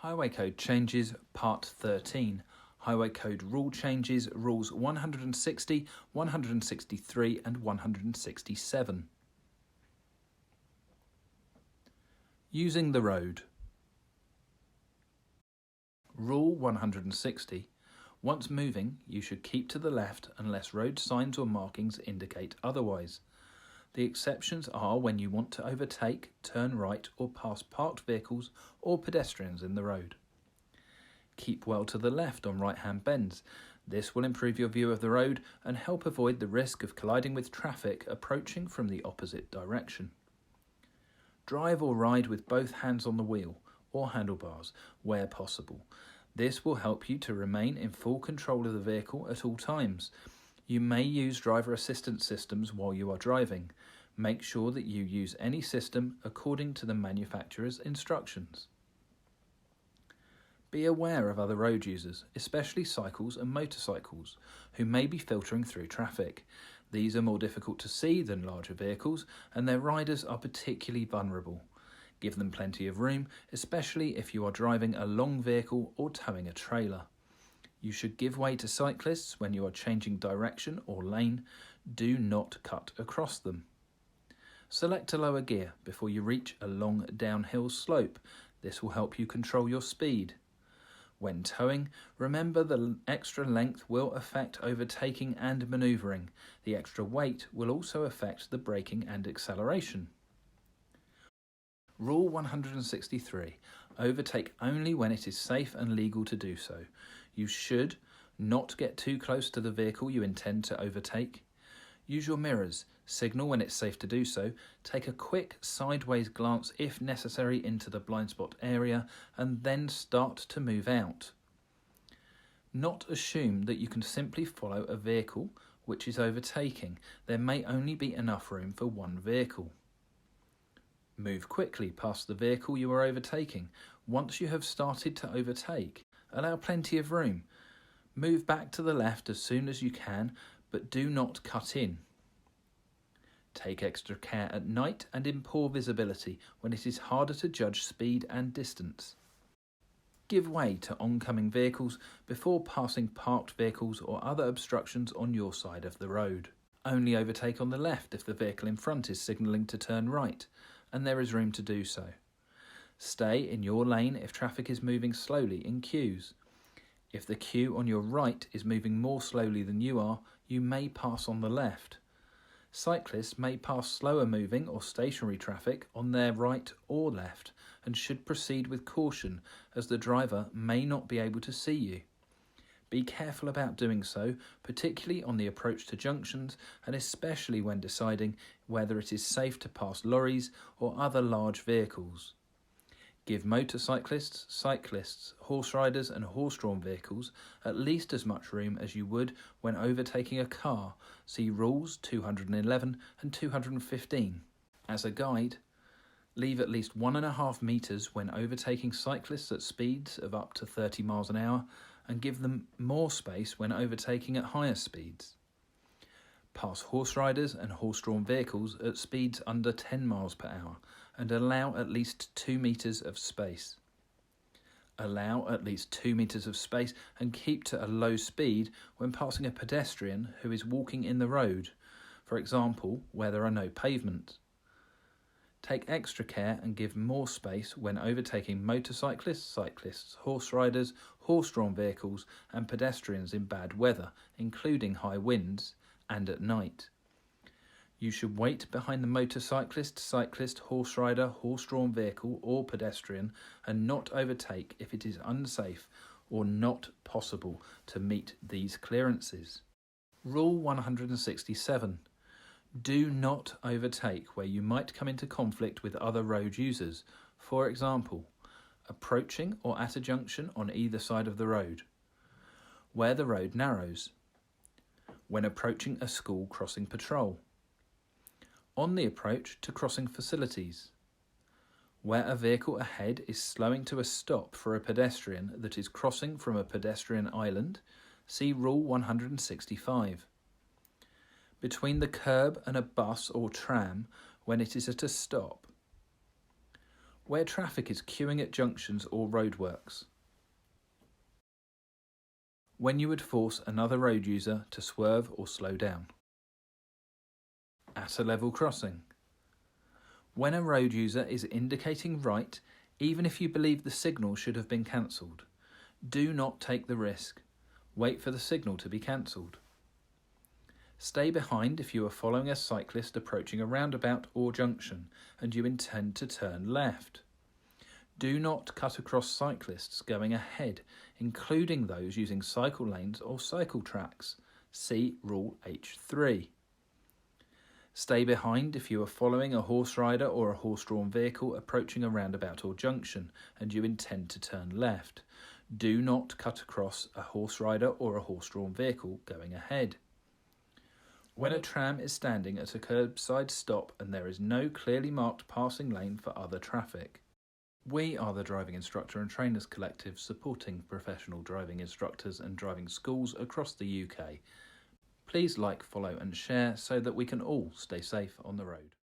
Highway Code Changes, Part 13. Highway Code Rule Changes, Rules 160, 163 and 167. Using the road. Rule 160. Once moving, you should keep to the left unless road signs or markings indicate otherwise. The exceptions are when you want to overtake, turn right or pass parked vehicles or pedestrians in the road. Keep well to the left on right-hand bends. This will improve your view of the road and help avoid the risk of colliding with traffic approaching from the opposite direction. Drive or ride with both hands on the wheel or handlebars where possible. This will help you to remain in full control of the vehicle at all times. You may use driver assistance systems while you are driving. Make sure that you use any system according to the manufacturer's instructions. Be aware of other road users, especially cycles and motorcycles, who may be filtering through traffic. These are more difficult to see than larger vehicles, and their riders are particularly vulnerable. Give them plenty of room, especially if you are driving a long vehicle or towing a trailer. You should give way to cyclists when you are changing direction or lane. Do not cut across them. Select a lower gear before you reach a long downhill slope. This will help you control your speed. When towing, remember the extra length will affect overtaking and manoeuvring. The extra weight will also affect the braking and acceleration. Rule 163. Overtake only when it is safe and legal to do so. You should not get too close to the vehicle you intend to overtake. Use your mirrors, signal when it's safe to do so, take a quick sideways glance if necessary into the blind spot area, and then start to move out. Not assume that you can simply follow a vehicle which is overtaking. There may only be enough room for one vehicle. Move quickly past the vehicle you are overtaking. Once you have started to overtake, allow plenty of room. Move back to the left as soon as you can, but do not cut in. Take extra care at night and in poor visibility when it is harder to judge speed and distance. Give way to oncoming vehicles before passing parked vehicles or other obstructions on your side of the road. Only overtake on the left if the vehicle in front is signalling to turn right, and there is room to do so. Stay in your lane if traffic is moving slowly in queues. If the queue on your right is moving more slowly than you are, you may pass on the left. Cyclists may pass slower moving or stationary traffic on their right or left and should proceed with caution as the driver may not be able to see you. Be careful about doing so, particularly on the approach to junctions and especially when deciding whether it is safe to pass lorries or other large vehicles. Give motorcyclists, cyclists, horse riders and horse-drawn vehicles at least as much room as you would when overtaking a car. See Rules 211 and 215. As a guide, leave at least 1.5 metres when overtaking cyclists at speeds of up to 30 miles an hour and give them more space when overtaking at higher speeds. Pass horse riders and horse-drawn vehicles at speeds under 10 miles per hour and allow at least 2 metres of space. Allow at least 2 metres of space and keep to a low speed when passing a pedestrian who is walking in the road, for example, where there are no pavements. Take extra care and give more space when overtaking motorcyclists, cyclists, horse riders, horse-drawn vehicles and pedestrians in bad weather, including high winds, and at night. You should wait behind the motorcyclist, cyclist, horse rider, horse-drawn vehicle or pedestrian and not overtake if it is unsafe or not possible to meet these clearances. Rule 167. Do not overtake where you might come into conflict with other road users, for example, approaching or at a junction on either side of the road, where the road narrows, when approaching a school crossing patrol, on the approach to crossing facilities, where a vehicle ahead is slowing to a stop for a pedestrian that is crossing from a pedestrian island, see Rule 165. Between the curb and a bus or tram when it is at a stop, Where traffic is queuing at junctions or roadworks. When you would force another road user to swerve or slow down. At a level crossing. When a road user is indicating right, even if you believe the signal should have been cancelled. Do not take the risk. Wait for the signal to be cancelled. Stay behind if you are following a cyclist approaching a roundabout or junction and you intend to turn left. Do not cut across cyclists going ahead, including those using cycle lanes or cycle tracks. See Rule H3. Stay behind if you are following a horse rider or a horse-drawn vehicle approaching a roundabout or junction and you intend to turn left. Do not cut across a horse rider or a horse-drawn vehicle going ahead. When a tram is standing at a curbside stop and there is no clearly marked passing lane for other traffic. We are the Driving Instructor and Trainers Collective, supporting professional driving instructors and driving schools across the UK. Please like, follow and share so that we can all stay safe on the road.